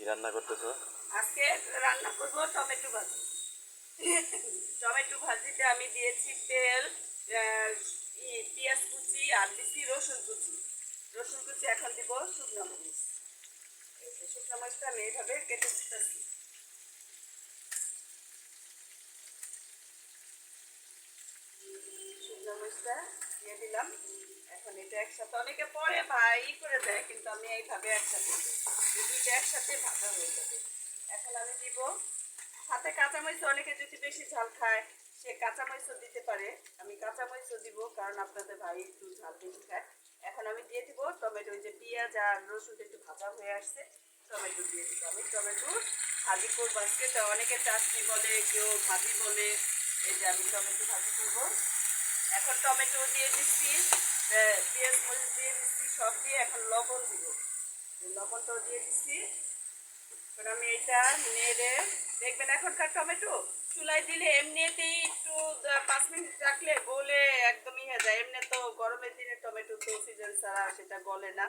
রান্না করতেছো? আজকে রান্না করব টমেটো ভাজি। টমেটো ভাজিতে আমি দিয়েছি তেল, পেঁয়াজ কুচি আর দিচ্ছি রসুন কুচি। রসুন কুচি এখন দিব শুকনো মরিচ। এই যে শুকনো মরিচটা আমি এইভাবে কেটে দিতেছি। শুকনো মরিচটা দিয়ে দিলাম। এখন এটা একসাথে অনেকে পরে করে দেয়, কিন্তু আমি এইভাবে একসাথে দিই। এই দুইটা একসাথে ভাজা হয়ে যাবে। এখন আমি দিব সাথে কাঁচামরিচ। অনেকে যদি বেশি ঝাল খায় সে কাঁচামরিচও দিতে পারে। আমি কাঁচামরিচও দিব, কারণ আপনাদের ভাই একটু ঝাল বেশি খায়। এখন আমি দিয়ে দিব টমেটো। ওই যে পেঁয়াজ আর রসুনটা একটু ভাজা হয়ে আসছে, টমেটো দিয়ে দিব। আমি টমেটো ভাজি করবো আজকে। তো অনেকে চাটনি বলে, কেউ ভাজি বলে। এই যে আমি টমেটো ভাজি করবো। এখন টমেটো দিয়ে দিচ্ছি, পেঁয়াজ মরিচ দিয়ে দিচ্ছি, সব দিয়ে এখন লবণ দিব। লবণটাও দিয়ে দিচ্ছি। এবার আমি এটা নেড়ে দেখবেন, এখনকার টমেটো চুলায় দিলে এমনিতেই একটু 5 মিনিট রাখলে গলে একদমই হয়ে যায়। এমনি তো গরমের দিনে টমেটো তো সিজন ছাড়া সেটা গলে না।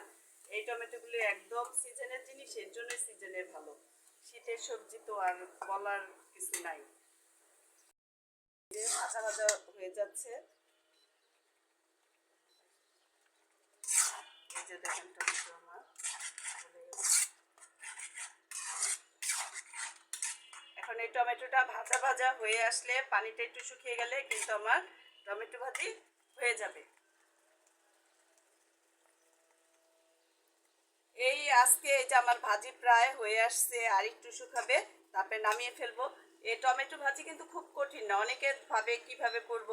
এই টমেটোগুলি একদম সিজনের জিনিস, এর জন্য সিজনে ভালো। শীতের সবজি তো আর বলার কিছু নাই। ভাজা ভাজা হয়ে যাচ্ছে। এই যে দেখেন টমেটো আমার এখন এই টমেটোটা ভাজা ভাজা হয়ে আসলে, পানিটা একটু শুকিয়ে গেলে কিন্তু আমার টমেটো ভাজি হয়ে যাবে। এই আজকে এই যে আমার ভাজি প্রায় হয়ে আসছে, আর একটু শুকাবে, তারপরে নামিয়ে ফেলবো। এই টমেটো ভাজি কিন্তু খুব কঠিন না। অনেকে ভাবে কিভাবে করব,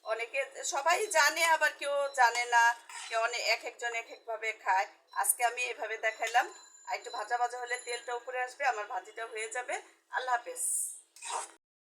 অনেকে সবাই জানে, আবার কেউ জানে না। কেউ এক একজন এক একভাবে খায়। আজকে আমি এভাবে দেখাইলাম। আর একটু ভাজা ভাজা হলে তেলটা উপরে আসবে, আমার ভাজিটা হয়ে যাবে। আল্লাহ হাফেজ।